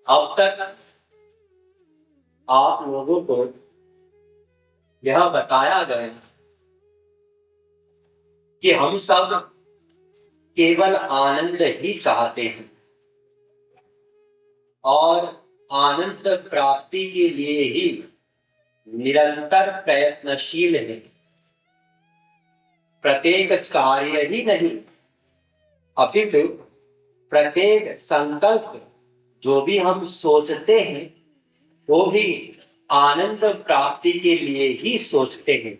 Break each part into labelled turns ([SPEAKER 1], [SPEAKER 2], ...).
[SPEAKER 1] अब तक आप लोगों को यह बताया गया कि हम सब केवल आनंद ही चाहते हैं और आनंद प्राप्ति के लिए ही निरंतर प्रयत्नशील हैं। प्रत्येक कार्य ही नहीं अपितु प्रत्येक संकल्प जो भी हम सोचते हैं वो भी आनंद प्राप्ति के लिए ही सोचते हैं।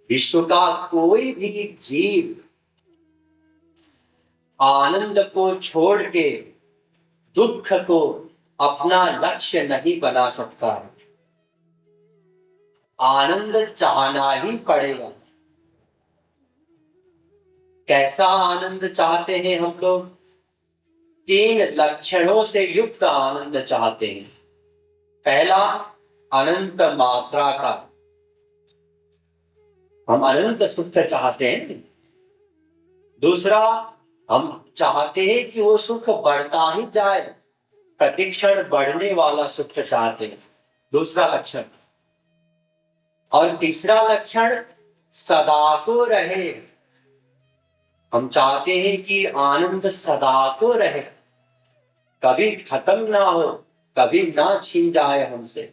[SPEAKER 1] विश्व का कोई भी जीव आनंद को छोड़ के दुख को अपना लक्ष्य नहीं बना सकता है। आनंद चाहना ही पड़ेगा। कैसा आनंद चाहते हैं हम लोग? 3 लक्षणों से युक्त आनंद चाहते हैं। पहला, अनंत मात्रा का। हम अनंत सुख चाहते हैं। दूसरा, हम चाहते हैं कि वो सुख बढ़ता ही जाए, प्रतिक्षण बढ़ने वाला सुख चाहते हैं, दूसरा लक्षण। और तीसरा लक्षण, सदा को रहे। हम चाहते हैं कि आनंद सदा को रहे, कभी खत्म ना हो, कभी ना छीन जाए हमसे।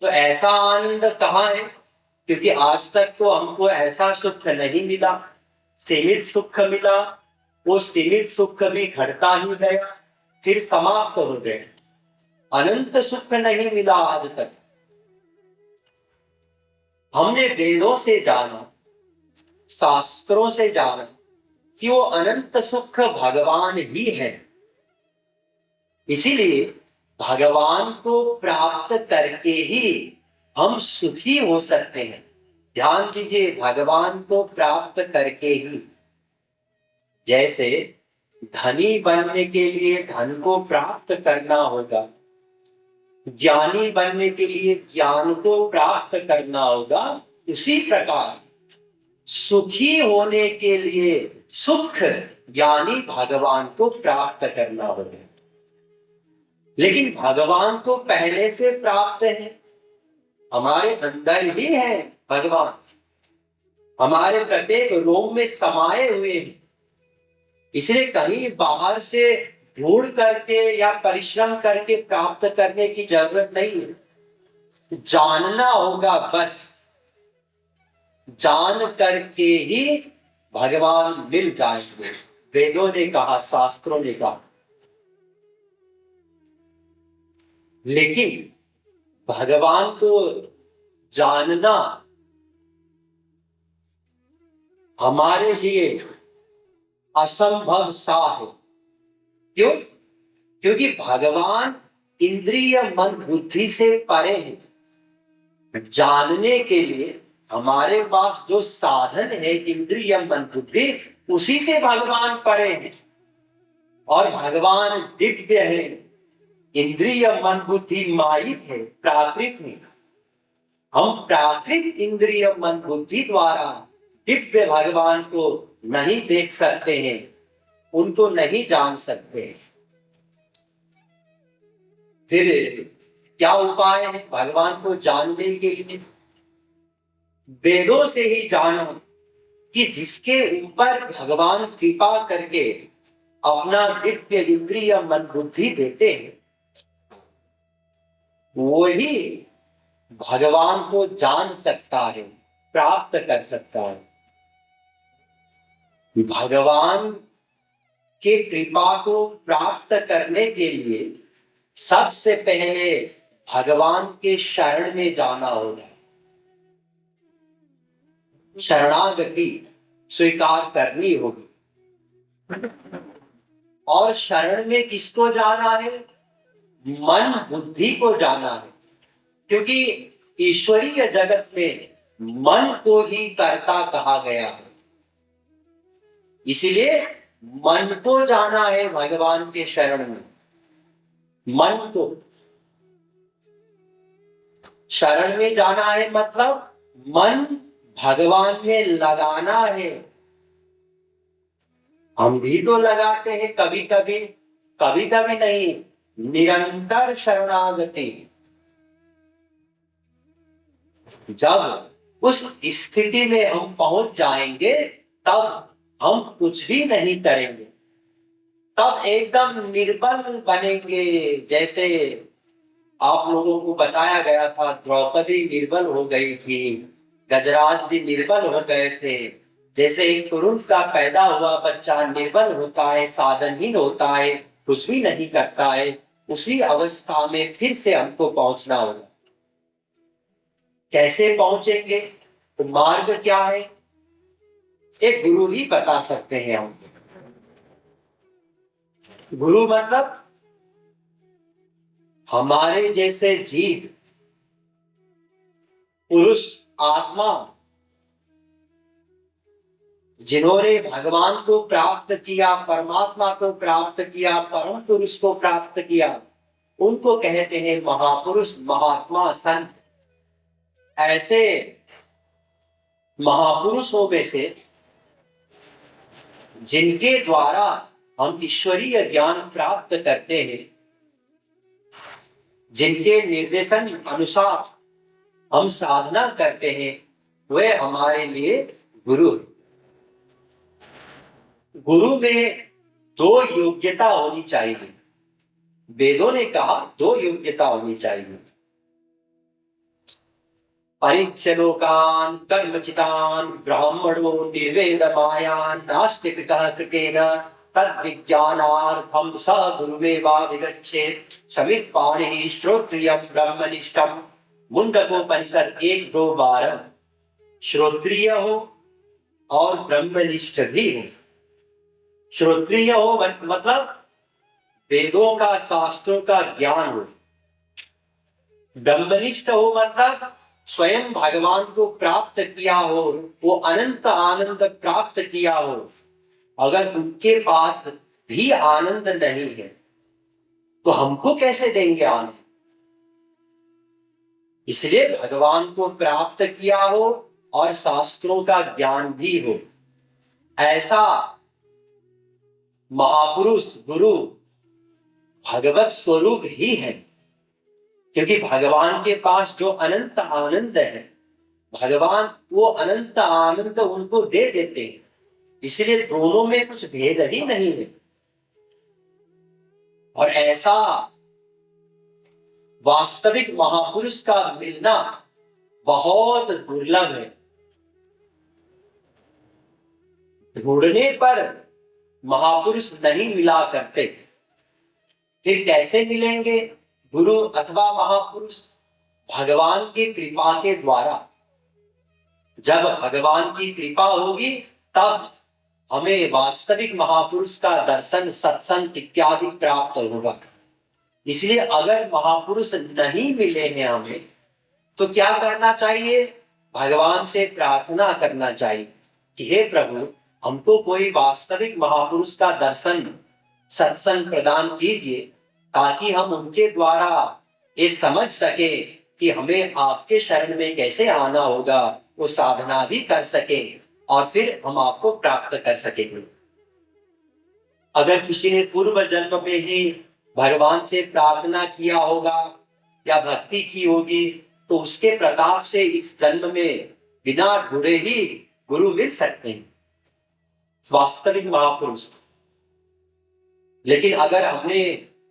[SPEAKER 1] तो ऐसा आनंद कहाँ है? क्योंकि आज तक तो हमको ऐसा सुख नहीं मिला, सीमित सुख मिला। वो सीमित सुख भी घटता ही गया, फिर समाप्त हो गए। अनंत सुख नहीं मिला आज तक। हमने वेदों से जाना, शास्त्रों से जाना कि वो अनंत सुख भगवान ही है। इसीलिए भगवान को प्राप्त करके ही हम सुखी हो सकते हैं। ध्यान दीजिए, भगवान को प्राप्त करके ही। जैसे धनी बनने के लिए धन को प्राप्त करना होगा, ज्ञानी बनने के लिए ज्ञान को प्राप्त करना होगा, उसी प्रकार सुखी होने के लिए सुख यानी भगवान को प्राप्त करना होगा। लेकिन भगवान को पहले से प्राप्त है, हमारे अंदर ही है भगवान, हमारे प्रत्येक रोम में समाये हुए हैं। इसलिए कहीं बाहर से ढूंढ करके या परिश्रम करके प्राप्त करने की जरूरत नहीं है। जानना होगा बस। जान करके ही भगवान मिल जाएंगे। वेदों ने कहा, शास्त्रों ने कहा। लेकिन भगवान को जानना हमारे लिए असंभव सा है। क्यों? क्योंकि भगवान इंद्रिय मन बुद्धि से परे है। जानने के लिए हमारे पास जो साधन है इंद्रिय मन बुद्धि, उसी से भगवान परे है। और भगवान दिव्य है। इंद्रिय मन बुद्धि मायिक है, प्राकृत है। हम प्राकृत इंद्रिय मन बुद्धि द्वारा दिव्य भगवान को नहीं देख सकते हैं, उनको नहीं जान सकते। फिर क्या उपाय है भगवान को जानने के लिए? वेदों से ही जानो कि जिसके ऊपर भगवान कृपा करके अपना दिव्य इंद्रिय मन बुद्धि देते हैं, वो ही भगवान को जान सकता है, प्राप्त कर सकता है। भगवान के कृपा को प्राप्त करने के लिए सबसे पहले भगवान के शरण में जाना होगा। शरणागति स्वीकार करनी होगी। और शरण में किसको जाना है? मन बुद्धि को जाना है। क्योंकि ईश्वरीय जगत में मन को ही कर्ता कहा गया है। इसीलिए मन को जाना है भगवान के शरण में। मन को शरण में जाना है मतलब मन भगवान में लगाना है। हम भी तो लगाते हैं कभी कभी, कभी कभी नहीं, निरंतर शरणागति। जब उस स्थिति में हम पहुंच जाएंगे तब हम कुछ भी नहीं करेंगे, तब एकदम निर्बल बनेंगे। जैसे आप लोगों को बताया गया था, द्रौपदी निर्बल हो गई थी, गजराज जी निर्बल हो गए थे। जैसे एक तुरुण का पैदा हुआ बच्चा निर्बल होता है, साधनहीन होता है, कुछ भी नहीं करता है, उसी अवस्था में फिर से हमको पहुंचना होगा। कैसे पहुंचेंगे? तो मार्ग क्या है? एक गुरु ही बता सकते हैं हमको। गुरु मतलब हमारे जैसे जीव, पुरुष, आत्मा, जिन्होंने भगवान को प्राप्त किया, परमात्मा को प्राप्त किया, परम पुरुष को प्राप्त किया, उनको कहते हैं महापुरुष, महात्मा, संत। ऐसे महापुरुषों में से जिनके द्वारा हम ईश्वरीय ज्ञान प्राप्त करते हैं, जिनके निर्देशन अनुसार हम साधना करते हैं, वे हमारे लिए गुरु हैं। गुरु में दो योग्यता होनी चाहिए। वेदों ने कहा दो योग्यता होनी चाहिए। परीक्ष्य लोकान कर्मचितान ब्राह्मणो निर्वेदमायान नास्तिकः कृतेन तद्विज्ञानार्थं स गुरुमेवाभिगच्छेत् समित्पाणिः श्रोत्रियं ब्रह्मनिष्ठम्। मुंडकोपनिषद 1-2-12। श्रोत्रिय हो और ब्रह्मनिष्ठ भी हो। श्रोत्रिय हो मतलब वेदों का, शास्त्रों का ज्ञान हो। ब्रह्मनिष्ठ हो मतलब स्वयं भगवान को प्राप्त किया हो, वो अनंत आनंद प्राप्त किया हो। अगर उनके पास भी आनंद नहीं है तो हमको कैसे देंगे आनंद? इसलिए भगवान को प्राप्त किया हो और शास्त्रों का ज्ञान भी हो, ऐसा महापुरुष गुरु भगवत स्वरूप ही है। क्योंकि भगवान के पास जो अनंत आनंद है, भगवान वो अनंत आनंद उनको दे देते हैं। इसलिए दोनों में कुछ भेद ही नहीं है। और ऐसा वास्तविक महापुरुष का मिलना बहुत दुर्लभ है। ढूंढने पर महापुरुष नहीं मिला करते, फिर कैसे मिलेंगे गुरु अथवा महापुरुष? भगवान की कृपा के द्वारा। जब भगवान की कृपा होगी तब हमें वास्तविक महापुरुष का दर्शन, सत्संग इत्यादि प्राप्त होगा। इसलिए अगर महापुरुष नहीं मिले हैं हमें, तो क्या करना चाहिए? भगवान से प्रार्थना करना चाहिए कि हे प्रभु, हमको कोई वास्तविक महापुरुष का दर्शन, सत्संग प्रदान कीजिए, ताकि हम उनके द्वारा ये समझ सके कि हमें आपके शरण में कैसे आना होगा, वो साधना भी कर सके और फिर हम आपको प्राप्त कर सकेंगे। अगर किसी ने पूर्व जन्म में ही भगवान से प्रार्थना किया होगा या भक्ति की होगी, तो उसके प्रताप से इस जन्म में बिना ढूंढे ही गुरु मिल सकते हैं, वास्तविक महापुरुष। लेकिन अगर हमने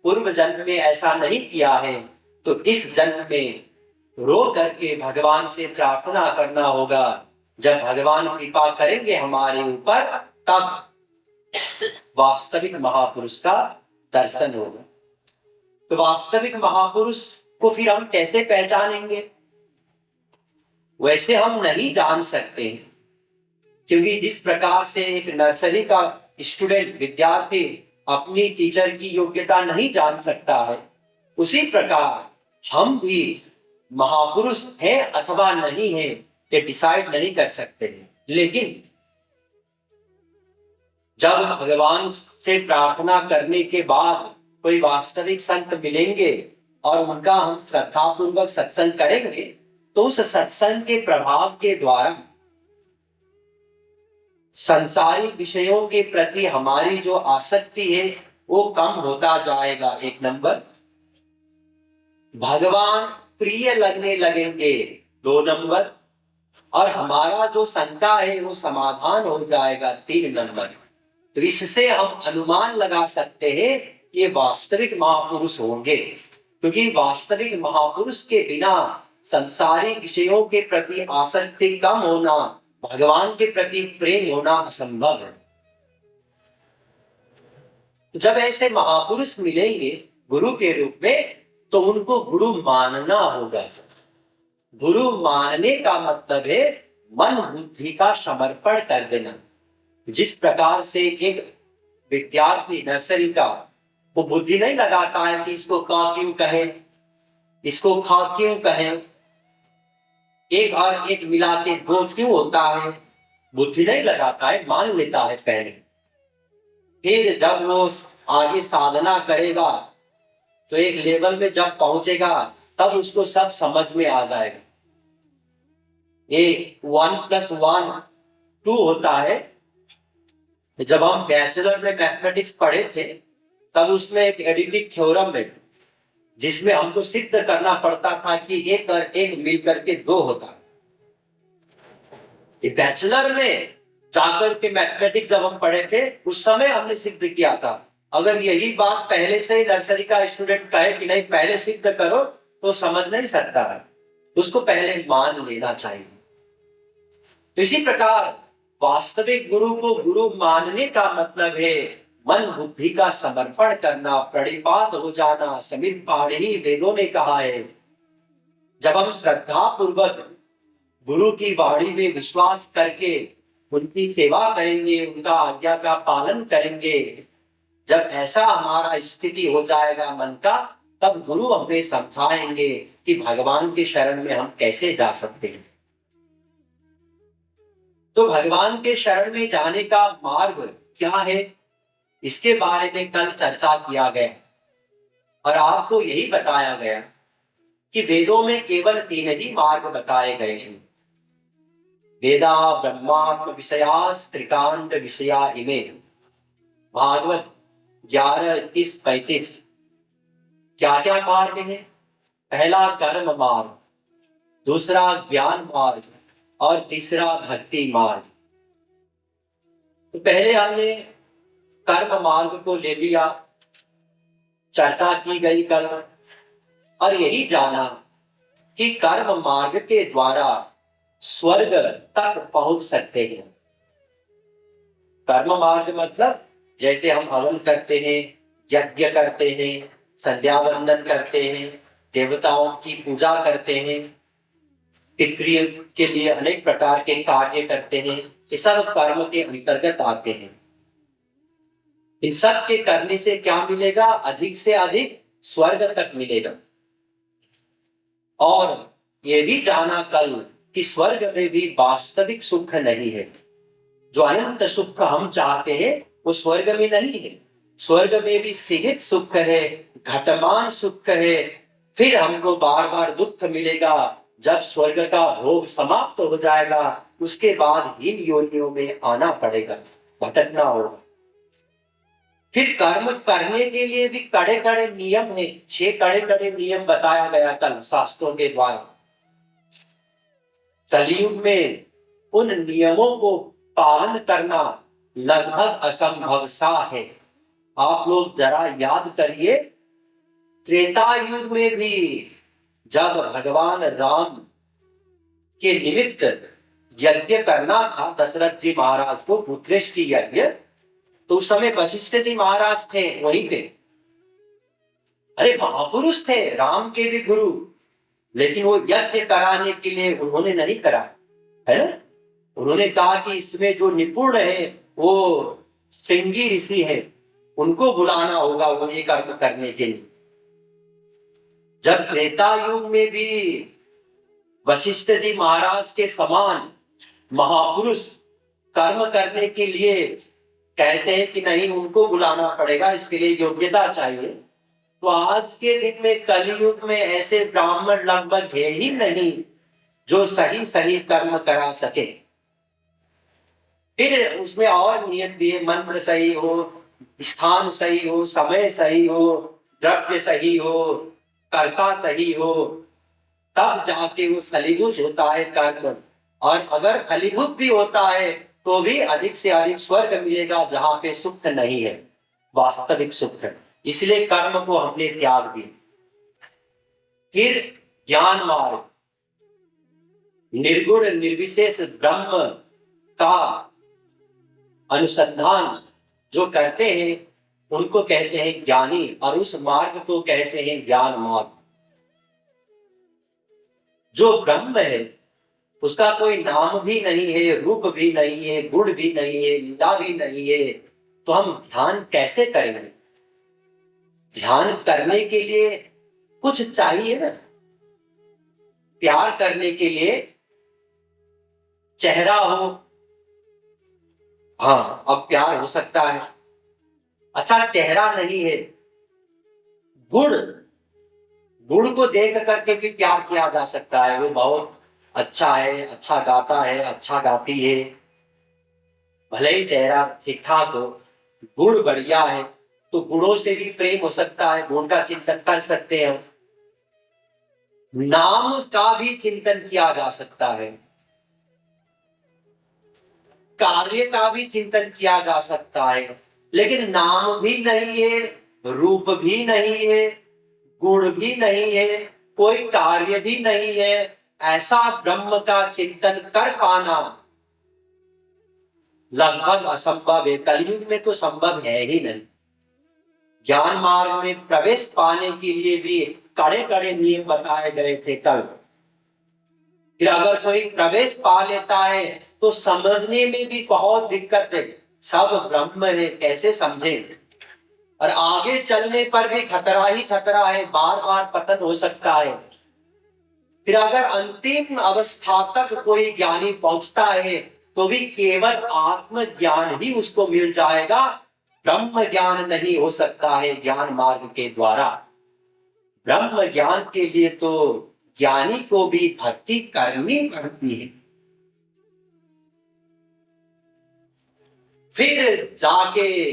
[SPEAKER 1] पूर्व जन्म में ऐसा नहीं किया है, तो इस जन्म में रो करके भगवान से प्रार्थना करना होगा। जब भगवान कृपा करेंगे हमारे ऊपर, तब वास्तविक महापुरुष का दर्शन होगा। तो वास्तविक महापुरुष को फिर हम कैसे पहचानेंगे? वैसे हम नहीं जान सकते हैं, क्योंकि जिस प्रकार से एक नर्सरी का स्टूडेंट, विद्यार्थी अपनी टीचर की योग्यता नहीं जान सकता है, उसी प्रकार हम भी महापुरुष हैं अथवा नहीं है ये डिसाइड नहीं कर सकते हैं। लेकिन जब भगवान से प्रार्थना करने के बाद कोई वास्तविक संत मिलेंगे और उनका हम श्रद्धापूर्वक सत्संग करेंगे, तो उस सत्संग के प्रभाव के द्वारा संसारी विषयों के प्रति हमारी जो आसक्ति है वो कम होता जाएगा। एक नंबर, भगवान प्रिय लगने लगेंगे। 2 नंबर, और हमारा जो शंका है वो समाधान हो जाएगा। 3 नंबर। तो इससे हम अनुमान लगा सकते हैं कि ये वास्तविक महापुरुष होंगे, क्योंकि वास्तविक महापुरुष के बिना संसारिक विषयों के प्रति आसक्ति कम होना, भगवान के प्रति प्रेम होना असंभव है। जब ऐसे महापुरुष मिलेंगे गुरु के रूप में, तो उनको गुरु मानना होगा। गुरु मानने का मतलब है मन बुद्धि का समर्पण कर देना। जिस प्रकार से एक विद्यार्थी नर्सरी का वो बुद्धि नहीं लगाता है कि इसको का क्यों कहे, इसको खा क्यों कहे, एक और एक मिला के 2 क्यों होता है, बुद्धि नहीं लगाता है, मान लेता है पहले। फिर जब वो आगे साधना करेगा तो एक लेवल में जब पहुंचेगा तब उसको सब समझ में आ जाएगा। ये 1+1 2 होता है। जब हम बैचलर में मैथमेटिक्स पढ़े थे तब उसमें एक एडिटिव थ्योरम है जिसमें हमको सिद्ध करना पड़ता था कि 1 और 1 मिलकर के 2 होता। ये बैचलर में जाकर के मैथमेटिक्स जब हम पढ़े थे उस समय हमने सिद्ध किया था। अगर यही बात पहले से ही नर्सरी का स्टूडेंट कहे कि नहीं पहले सिद्ध करो तो समझ नहीं सकता है, उसको पहले मान लेना चाहिए। तो इसी प्रकार वास्तविक गुरु को गुरु मानने का मतलब है मन बुद्धि का समर्पण करना, प्रणिपात हो जाना। समीर पाणिनि वेदों ने कहा है, जब हम श्रद्धा पूर्वक गुरु की वाणी में विश्वास करके उनकी सेवा करेंगे, उनका आज्ञा का पालन करेंगे, जब ऐसा हमारा स्थिति हो जाएगा मन का, तब गुरु हमें समझाएंगे कि भगवान के शरण में हम कैसे जा सकते हैं। तो भगवान के शरण में जाने का मार्ग क्या है, इसके बारे में कल चर्चा किया गया और आपको यही बताया गया कि वेदों में केवल 3 ही मार्ग बताए गए हैं। वेदा ब्रह्मात्म विषयास त्रिकांड विषया इमे। भागवत 11:21-35। क्या क्या मार्ग है? पहला कर्म मार्ग, दूसरा ज्ञान मार्ग और तीसरा भक्ति मार्ग। तो पहले हमने कर्म मार्ग को ले लिया, चर्चा की गई कल, और यही जाना कि कर्म मार्ग के द्वारा स्वर्ग तक पहुंच सकते हैं। कर्म मार्ग मतलब जैसे हम हवन करते हैं, यज्ञ करते हैं, संध्या वंदन करते हैं, देवताओं की पूजा करते हैं, पितृ के लिए अनेक प्रकार के कार्य करते हैं, ये सब कर्म के अंतर्गत आते हैं। इन सब के करने से क्या मिलेगा? अधिक से अधिक स्वर्ग तक मिलेगा। और ये भी जाना कल कि स्वर्ग में भी वास्तविक सुख नहीं है। जो अनंत सुख हम चाहते हैं वो स्वर्ग में नहीं है। स्वर्ग में भी सीमित सुख है, घटमान सुख है। फिर हमको बार बार दुख मिलेगा। जब स्वर्ग का भोग समाप्त हो जाएगा उसके बाद हीन योनियों में आना पड़ेगा, भटकना होगा। फिर कर्म करने के लिए भी कड़े कड़े नियम है। 6 कड़े कड़े नियम बताया गया कल शास्त्रों के द्वारा। कलयुग में उन नियमों को पालन करना लगभग असंभव सा है। आप लोग जरा याद करिए, त्रेता युग में भी जब भगवान राम के निमित्त यज्ञ करना था दशरथ जी महाराज को, पुत्रेष्टि यज्ञ, तो उस समय वशिष्ठ जी महाराज थे वहीं पे। अरे महापुरुष थे, राम के भी गुरु, लेकिन वो यज्ञ कराने के लिए उन्होंने नहीं करा, है ना। उन्होंने कहा कि इसमें जो निपुण है वो श्रृंगी ऋषि है, उनको बुलाना होगा वो ये कर्म करने के लिए। जब त्रेता युग में भी वशिष्ठ जी महाराज के समान महापुरुष कर्म करने के लिए कहते हैं कि नहीं उनको बुलाना पड़ेगा, इसके लिए योग्यता चाहिए, तो आज के दिन में कलयुग में ऐसे ब्राह्मण लगभग है ही नहीं जो सही सही कर्म करा सके। फिर उसमें और नियम भी है, मंत्र सही हो, स्थान सही हो, समय सही हो, द्रव्य सही हो, कर्ता सही हो, तब जाके वो फलीभूत होता है कर्म। और अगर फलीभूत भी होता है तो भी अधिक से अधिक स्वर्ग मिलेगा जहां पे सुख नहीं है, वास्तविक सुख। इसलिए कर्म को हमने त्याग दिया। फिर ज्ञान मार्ग, निर्गुण निर्विशेष ब्रह्म का अनुसंधान जो करते हैं उनको कहते हैं ज्ञानी, और उस मार्ग को कहते हैं ज्ञान मार्ग। जो ब्रह्म है उसका कोई नाम भी नहीं है, रूप भी नहीं है, गुण भी नहीं है, लीला भी नहीं है, तो हम ध्यान कैसे करेंगे? ध्यान करने के लिए कुछ चाहिए ना। प्यार करने के लिए चेहरा हो, हाँ अब प्यार हो सकता है। अच्छा चेहरा नहीं है, गुण, गुण को देख करके भी प्यार किया जा सकता है। वो बहुत अच्छा है, अच्छा गाता है, अच्छा गाती है, भले ही चेहरा ठीक ठाक हो, गुण बढ़िया है, तो गुणों से भी प्रेम हो सकता है, गुण का चिंतन कर सकते हैं। नाम का भी चिंतन किया जा सकता है, कार्य का भी चिंतन किया जा सकता है, लेकिन नाम भी नहीं है, रूप भी नहीं है, गुण भी नहीं है, कोई कार्य भी नहीं है, ऐसा ब्रह्म का चिंतन कर पाना लगभग असंभव है। कलयुग में तो संभव है ही नहीं। ज्ञान मार्ग में प्रवेश पाने के लिए भी कड़े कड़े नियम बताए गए थे कल। फिर अगर कोई प्रवेश पा लेता है तो समझने में भी बहुत दिक्कत है, सब ब्रह्म है कैसे समझें, और आगे चलने पर भी खतरा ही खतरा है, बार बार पतन हो सकता है। फिर अगर अंतिम अवस्था तक कोई ज्ञानी पहुंचता है तो भी केवल आत्म ज्ञान ही उसको मिल जाएगा, ब्रह्म ज्ञान नहीं हो सकता है ज्ञान मार्ग के द्वारा। ब्रह्म ज्ञान के लिए तो ज्ञानी को भी भक्ति करनी पड़ती है। फिर जाके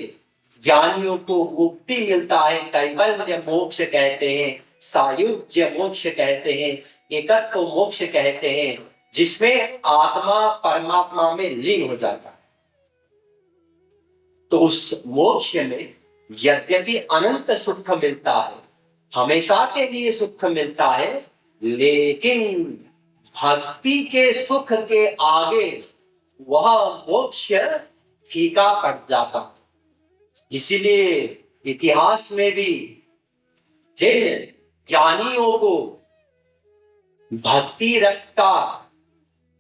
[SPEAKER 1] ज्ञानियों को मुक्ति मिलता है, कैवल्य मोक्ष कहते हैं, सायुज्य मोक्ष कहते हैं, एकत्व मोक्ष कहते हैं, जिसमें आत्मा परमात्मा में लीन हो जाता है। तो उस मोक्ष में यद्यपि अनंत सुख मिलता है, हमेशा के लिए सुख मिलता है, लेकिन भक्ति के सुख के आगे वह मोक्ष फीका पड़ जाता। इसीलिए इतिहास में भी जिन ज्ञानियों को भक्ति रस का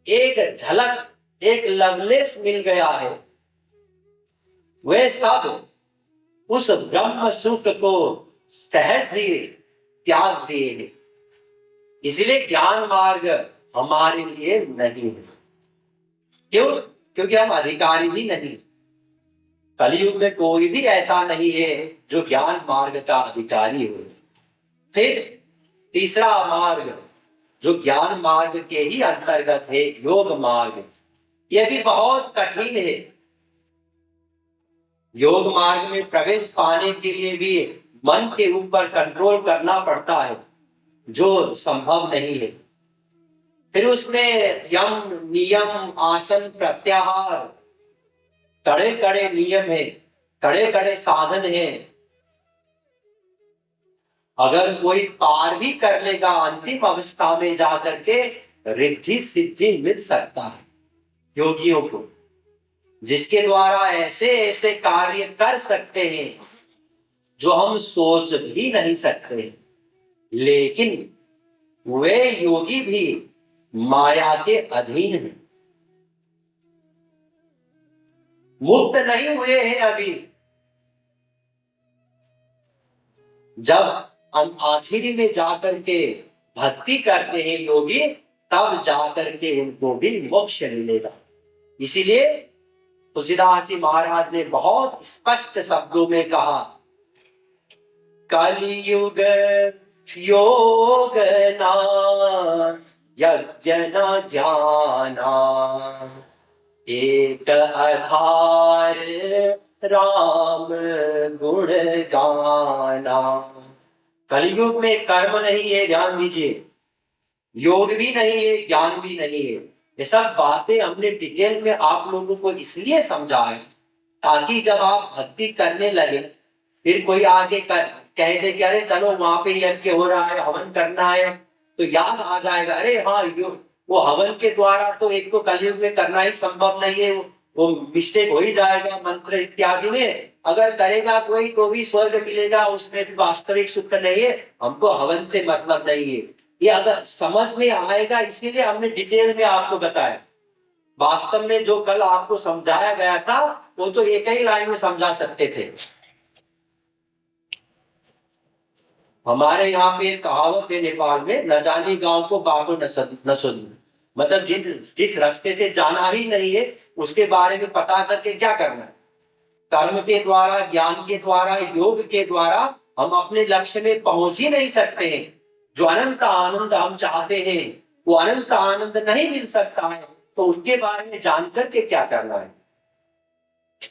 [SPEAKER 1] एक झलक, एक लवलेश मिल गया है, वे सब उस ब्रह्म सुख को सहज ही त्याग दिए हैं। इसलिए ज्ञान मार्ग हमारे लिए नहीं है। क्यों? क्योंकि हम अधिकारी ही नहीं। कलयुग में कोई भी ऐसा नहीं है जो ज्ञान मार्ग का अधिकारी हो। फिर तीसरा मार्ग जो ज्ञान मार्ग के ही अंतर्गत है, योग मार्ग, यह भी बहुत कठिन है। योग मार्ग में प्रवेश पाने के लिए भी मन के ऊपर कंट्रोल करना पड़ता है, जो संभव नहीं है। फिर उसमें यम नियम आसन प्रत्याहार, कड़े कड़े नियम है, कड़े कड़े साधन है। अगर कोई पार भी कर लेगा अंतिम अवस्था में जाकर के रिद्धि सिद्धि मिल सकता है योगियों को, जिसके द्वारा ऐसे ऐसे कार्य कर सकते हैं जो हम सोच भी नहीं सकते। लेकिन वे योगी भी माया के अधीन हैं, मुक्त नहीं हुए हैं अभी। जब आखिरी में जाकर के भक्ति करते हैं योगी, तब जाकर के उनको भी मोक्ष मिलेगा। इसीलिए तुलसीदास जी महाराज ने बहुत स्पष्ट शब्दों में कहा, कलियुग योग ना यज्ञ न ज्ञाना, एक आधार राम गुण गाना। कलयुग में कर्म नहीं है, ध्यान दीजिए, योग भी नहीं है, ज्ञान भी नहीं है। ये सब बातें हमने डिटेल में आप लोगों को इसलिए समझा है ताकि जब आप भक्ति करने लगे, फिर कोई आगे कह दे कि अरे चलो वहां पे यज्ञ हो रहा है, हवन करना है, तो याद आ जाएगा, अरे हाँ वो हवन के द्वारा तो एक तो कलयुग में करना ही संभव नहीं है, वो मिस्टेक हो ही जाएगा मंत्र इत्यादि में। अगर करेगा कोई तो भी स्वर्ग मिलेगा, उसमें भी वास्तविक सुख नहीं है, हमको हवन से मतलब नहीं है। ये अगर समझ में आएगा, इसीलिए हमने डिटेल में आपको बताया। वास्तव में जो कल आपको समझाया गया था वो तो एक ही लाइन में समझा सकते थे। हमारे यहाँ पे एक कहावत है नेपाल में, न जाने गांव को बाटो न सुन। मतलब जिस रास्ते से जाना ही नहीं है उसके बारे में पता करके क्या करना है। कर्म के द्वारा, ज्ञान के द्वारा, योग के द्वारा हम अपने लक्ष्य में पहुंच ही नहीं सकते हैं। जो अनंत आनंद हम चाहते हैं वो अनंत आनंद नहीं मिल सकता है, तो उनके बारे में जानकर के क्या करना है।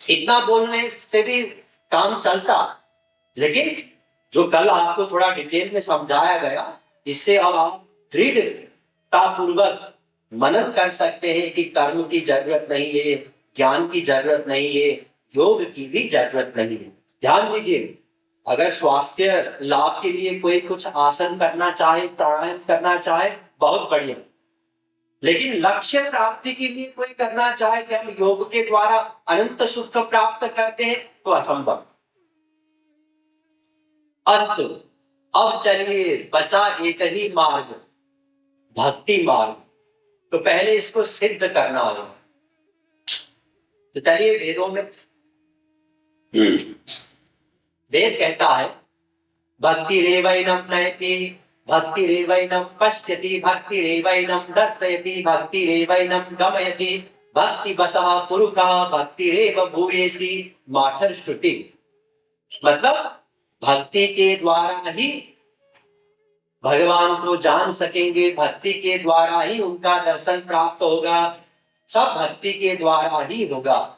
[SPEAKER 1] इतना बोलने से भी काम चलता, लेकिन जो कल आपको थोड़ा डिटेल में समझाया गया, इससे अब आप दृढ़ता पूर्वक मनन कर सकते हैं कि कर्म की जरूरत नहीं है, ज्ञान की जरूरत नहीं है, योग की भी जरूरत नहीं है। ध्यान दीजिए, अगर स्वास्थ्य लाभ के लिए कोई कुछ आसन करना चाहे, प्राणायाम करना चाहे, बहुत बढ़िया, लेकिन लक्ष्य प्राप्ति के लिए कोई करना चाहे कि हम योग के द्वारा अनंत सुख प्राप्त करते हैं, तो असंभव। अस्तु, अब चलिए बचा एक ही मार्ग, भक्ति मार्ग। तो पहले इसको सिद्ध करना होगा। तो चलिए वेदों में वेद कहता है, भक्ति रेवैनम नयति, भक्ति रेवैनम पश्यति, भक्ति रेवैनम दर्शयति, भक्ति रेवैनम गमयति, भक्ति बसः पुरुषः, भक्ति रेव भूयसी माठर श्रुति। मतलब भक्ति के द्वारा ही भगवान को जान सकेंगे, भक्ति के द्वारा ही उनका दर्शन प्राप्त होगा, सब भक्ति के द्वारा ही होगा।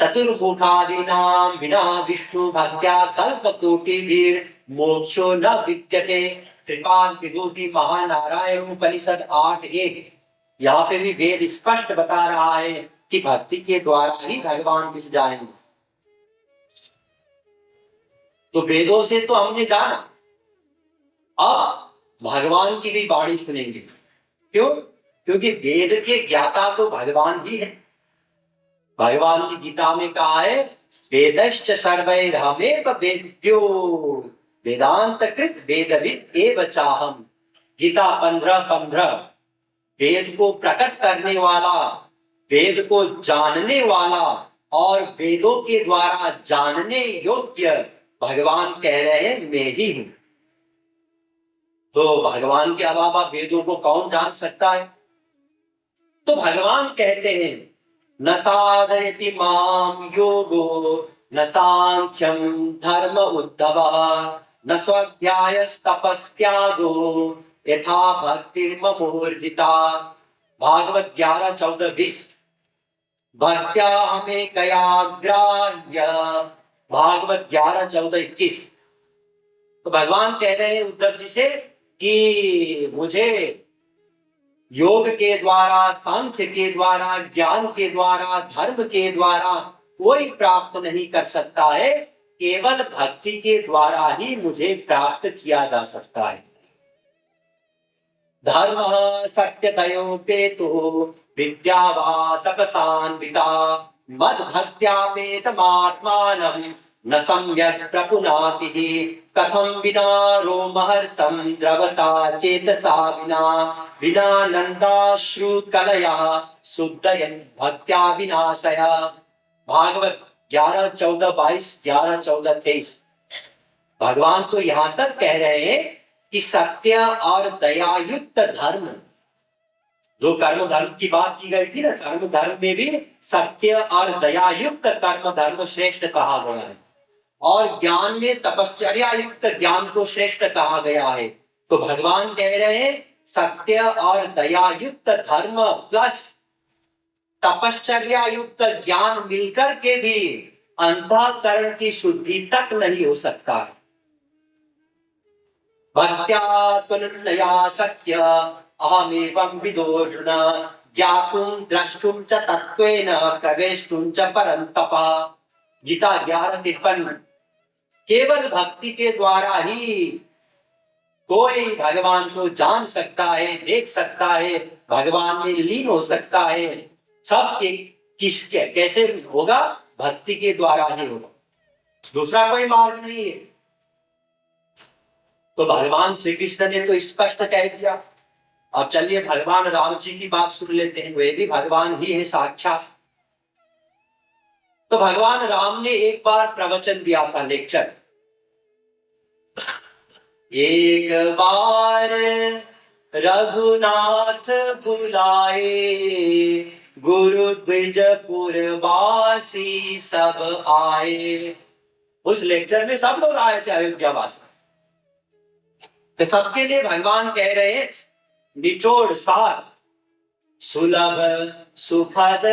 [SPEAKER 1] चतुर्मुखादीनां विना विष्णु भक्त्या कल्पकोटिभिः मोक्षो न विद्यते, कृपां विभूति महानारायण उपनिषद 8:1। यहाँ पे भी वेद स्पष्ट बता रहा है कि भक्ति के द्वारा ही भगवान दिख जाएंगे। तो वेदों से तो हमने जाना, अब भगवान की भी वाणी सुनेंगे। क्यों? क्योंकि वेद के ज्ञाता तो भगवान ही है। भगवान ने गीता में कहा है, वेदश्च सर्वैरहमेव वेद्यो वेदांत कृत वेदविद एव चाहम। गीता 15:15। वेद को प्रकट करने वाला, वेद को जानने वाला और वेदों के द्वारा जानने योग्य भगवान कह रहे हैं मैं ही हूं। तो भगवान के अलावा वेदों को कौन जान सकता है? तो भगवान कहते हैं, न साधयति माम योगो न सांख्यम धर्म उद्धवः न स्वाध्यायस्तपस्त्यागो यथा भक्तिर्ममोर्जिता। भागवत 11:14-20। भक्त्या हमें कयाग्राह्य। भागवत 11:14-21। तो भगवान कह रहे हैं उद्धव जी से कि मुझे योग के द्वारा, सांख्य के द्वारा, ज्ञान के द्वारा, धर्म के द्वारा कोई प्राप्त नहीं कर सकता है, केवल भक्ति के द्वारा ही मुझे प्राप्त किया जा सकता है। धर्म सत्यतयोपेतो विद्या वा तपसान्विता मद भक्त्यापेतमात्मानं न सम्यक् प्रपुनाति कथं विना रोमहर्षं द्रवता चेतसा विना विनानन्दाश्रु कलया शुद्धयन् भक्त्या विनाशय। भागवत 11:14-22, 11:14-23। भगवान तो यहां तक कह रहे हैं कि सत्य और दयायुक्त धर्म, जो कर्म धर्म की बात की गई थी ना, कर्म धर्म में भी सत्य और दयायुक्त कर्म धर्म श्रेष्ठ कहा गया है, और ज्ञान में तपश्चर्या युक्त ज्ञान को श्रेष्ठ कहा गया है। तो भगवान कह रहे हैं सत्य और दयायुक्त धर्म प्लस तपश्चर्या युक्त ज्ञान मिलकर के भी अंतःकरण की शुद्धि तक नहीं हो सकता। भक्त्या त्वनया शक्य अहमेवं विदोऽर्जुन ज्ञातुं द्रष्टुं च तत्त्वेन प्रवेष्टुं च परन्तप। गीता 11:53। केवल भक्ति के द्वारा ही कोई भगवान को जान सकता है, देख सकता है, भगवान में लीन हो सकता है। सब कैसे होगा? भक्ति के द्वारा ही होगा, दूसरा कोई मार्ग नहीं है। तो भगवान श्री कृष्ण ने तो स्पष्ट कह दिया। अब चलिए भगवान राम जी की बात सुन लेते हैं, वे भी भगवान ही है साक्षात। तो भगवान राम ने एक बार प्रवचन दिया था, लेक्चर। एक बार रघुनाथ बुलाए, गुरु द्विजपुर वासी सब आए। उस लेक्चर में सब लोग आए थे, अयोध्या वासी। तो सबके लिए भगवान कह रहे हैं निचोड़ सार, सुलभ सुखद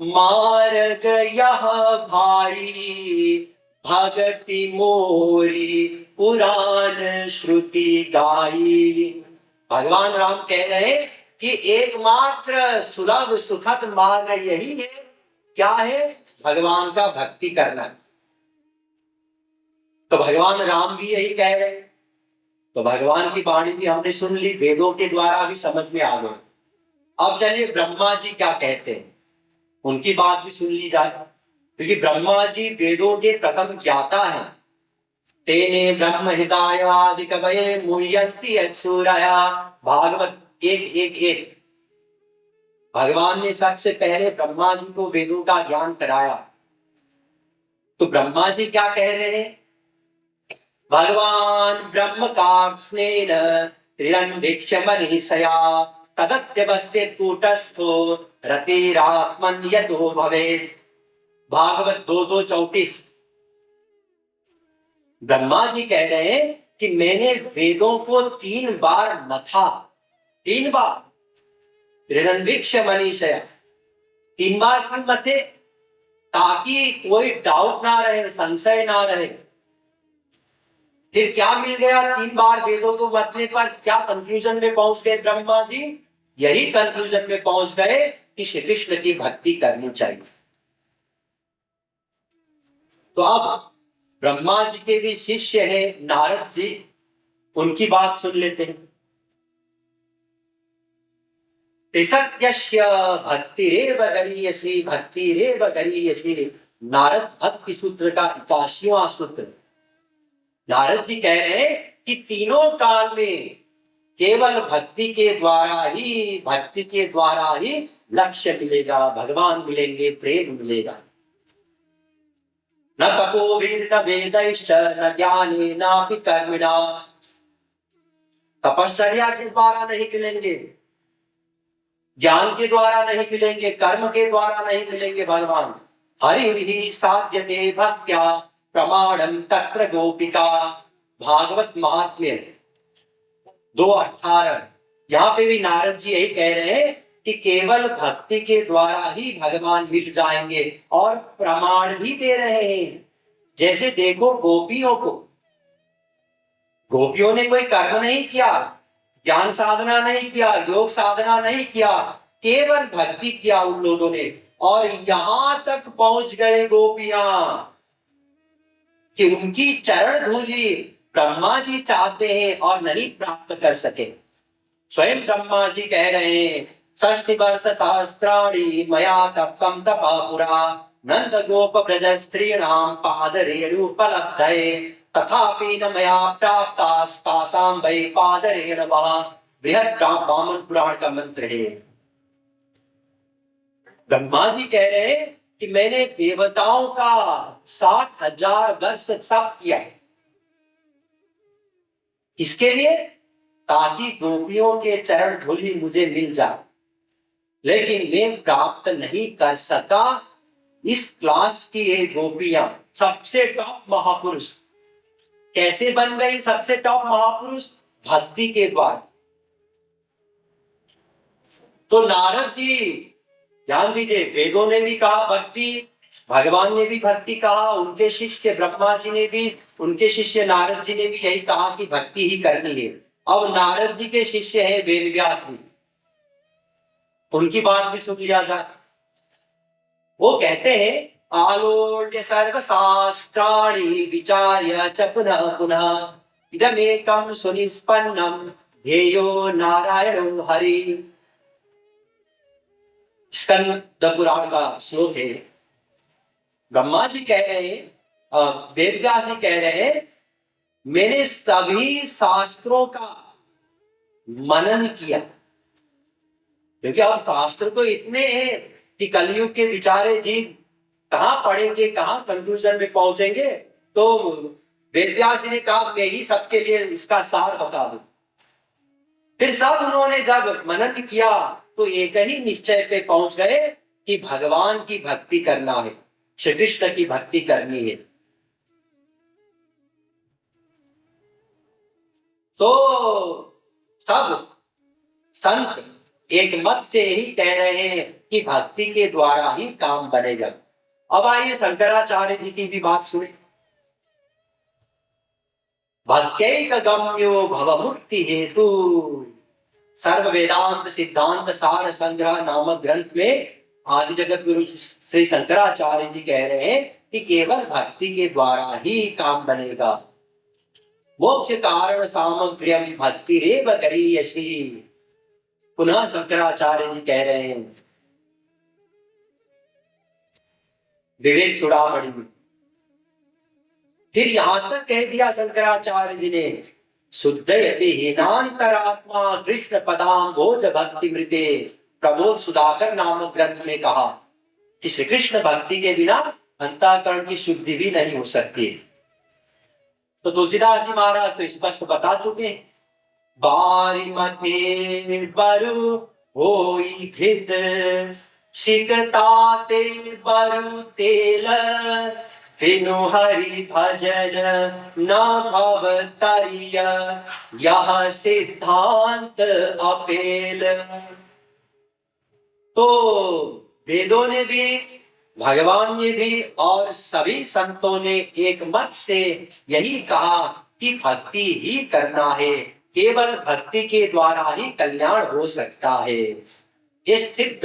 [SPEAKER 1] मार्ग यह भाई, भगति मोरी पुराण श्रुति गाई। भगवान राम कह रहे हैं कि एकमात्र सुलभ सुखद मार्ग यही है। क्या है? भगवान का भक्ति करना। तो भगवान राम भी यही कह रहे हैं। तो भगवान की वाणी भी हमने सुन ली, वेदों के द्वारा भी समझ में आ गई। अब चलिए ब्रह्मा जी क्या कहते हैं, उनकी बात भी सुन ली जाए, क्योंकि ब्रह्मा जी वेदों के प्रथम ज्ञाता हैं। तेने ब्रह्म हितायादि कवये मुह्यन्ति यत्सूरया। भागवत 1:1:1। भगवान ने सबसे पहले ब्रह्मा जी को वेदों का ज्ञान कराया। तो ब्रह्मा जी क्या कह रहे हैं? भगवान ब्रह्म कार्त्स्नेन हिरण्यक्ष मनीषया तदत्यवस्थित कूटस्थो रतिरात्मन यतो भवेत्। भागवत 2:2:34। ब्रह्मा जी कह रहे हैं कि मैंने वेदों को 3 बार मथा, 3 बार। हिरण्यक्ष मनीषया 3 बार क्यों मथे? ताकि कोई डाउट ना रहे, संशय ना रहे। फिर क्या मिल गया 3 बार वेदों को मथने पर? क्या कंक्लूजन में पहुंच गए ब्रह्मा जी? यही कंक्लूजन में पहुंच गए कि श्री कृष्ण की भक्ति करनी चाहिए। तो अब ब्रह्मा जी के भी शिष्य है नारद जी, उनकी बात सुन लेते हैं। त्रिसत्यस्य भक्तिरेव गरीयसी, भक्तिरेव गरीयसी। नारद भक्ति सूत्र का 81वां सूत्र। नारद जी कह रहे हैं कि तीनों काल में केवल भक्ति के द्वारा ही, भक्ति के द्वारा ही लक्ष्य मिलेगा, भगवान मिलेंगे, प्रेम मिलेगा। न तपोभिर्न वेदैश्च न ज्ञानेनापि कर्मणा। तपश्चर्या के द्वारा नहीं मिलेंगे, ज्ञान के द्वारा नहीं मिलेंगे, कर्म के द्वारा नहीं मिलेंगे भगवान। हरिर्हि साध्यते भक्त्या प्रमाणम तत्र गोपिका। भागवत महात्म्य 2:18। यहाँ पे भी नारद जी यही कह रहे हैं कि केवल भक्ति के द्वारा ही भगवान मिल जाएंगे, और प्रमाण भी दे रहे हैं। जैसे देखो गोपियों को, गोपियों ने कोई कर्म नहीं किया, ज्ञान साधना नहीं किया, योग साधना नहीं किया, केवल भक्ति किया उन लोगों ने, और यहां तक पहुंच गए गोपियां कि उनकी चरण धूलि ब्रह्मा जी चाहते हैं और नहीं प्राप्त कर सके। स्वयं ब्रह्मा जी कह रहे हैं 60 वर्ष सहस्राणि मया तप्तं तपः पुरा, नंद गोप ब्रज स्त्रीणां पादरेणुपलब्धये, तथापि न मया प्राप्तास्तासां वै पादरेण वा। बृहद ब्राह्मण पुराण का मंत्र है। ब्रह्मा जी कह रहे हैं कि मैंने देवताओं का 60,000 वर्ष तप किया है। इसके लिए ताकि गोपियों के चरण धूलि मुझे मिल जाए, लेकिन मैं प्राप्त नहीं कर सका। इस क्लास की ये गोपियां सबसे टॉप महापुरुष कैसे बन गई? सबसे टॉप महापुरुष भक्ति के द्वारा। तो नारद जी ध्यान दीजिए, वेदों ने भी कहा भक्ति, भगवान ने भी भक्ति कहा, उनके शिष्य ब्रह्मा जी ने भी, उनके शिष्य नारद जी ने भी यही कहा कि भक्ति ही करनी है। अब नारद जी के शिष्य है वेद व्यास जी, उनकी बात भी सुन लिया जाए। वो कहते हैं आलोड्य सर्व शास्त्राणि विचार्य च पुनः पुनः इदमेकं सुनिष्पन्नं ध्येयो नारायणो हरि। स्कंद पुराण का श्लोक है। ब्रह्मा जी कह रहे हैं, वेद व्यास जी कह रहे हैं, मैंने सभी शास्त्रों का मनन किया, क्योंकि अब शास्त्र तो इतने हैं कि कलयुग के विचारे जी कहां पढ़ेंगे, कहां कंक्लूजन में पहुंचेंगे। तो वेद व्यास जी ने कहा मैं ही सबके लिए इसका सार बता दूं। फिर सब उन्होंने जब मनन किया तो एक ही निश्चय पे पहुंच गए कि भगवान की भक्ति करना है, श्री कृष्ण की भक्ति करनी है। तो सब संत एक मत से ही कह रहे हैं कि भक्ति के द्वारा ही काम बनेगा। अब आइए शंकराचार्य जी की भी बात सुने। भक्त्यैक गम्यो भवमुक्ति हेतु सर्व वेदांत सिद्धांत सार संग्रह नामक ग्रंथ में आदि जगत गुरु श्री शंकराचार्य जी कह रहे हैं कि केवल भक्ति के द्वारा ही काम बनेगा। मोक्ष कारण सामग्र्यम भक्ति रेव करीयसी। पुनः शंकराचार्य जी कह रहे हैं विवेक चूड़ामणि में। फिर यहां तक कह दिया शंकराचार्य जी ने, शुद्धयति हीनांतरात्मा कृष्ण पदाम भोज भक्ति मृते। प्रबोध सुधाकर नामक ग्रंथ में कहा कि श्री कृष्ण भक्ति के बिना अंतःकरण की शुद्धि भी नहीं हो सकती। तो तुलसीदास जी महाराज तो स्पष्ट बता चुके हैं, बारी मथे बरु होई घृत सिकताते बरु तेल बिनु हरि भजन न भव तरिय यह सिद्धांत अपेल। तो वेदों ने भी, भगवान ने भी और सभी संतों ने एक मत से यही कहा कि भक्ति ही करना है, केवल भक्ति के द्वारा ही कल्याण हो सकता है। स्थित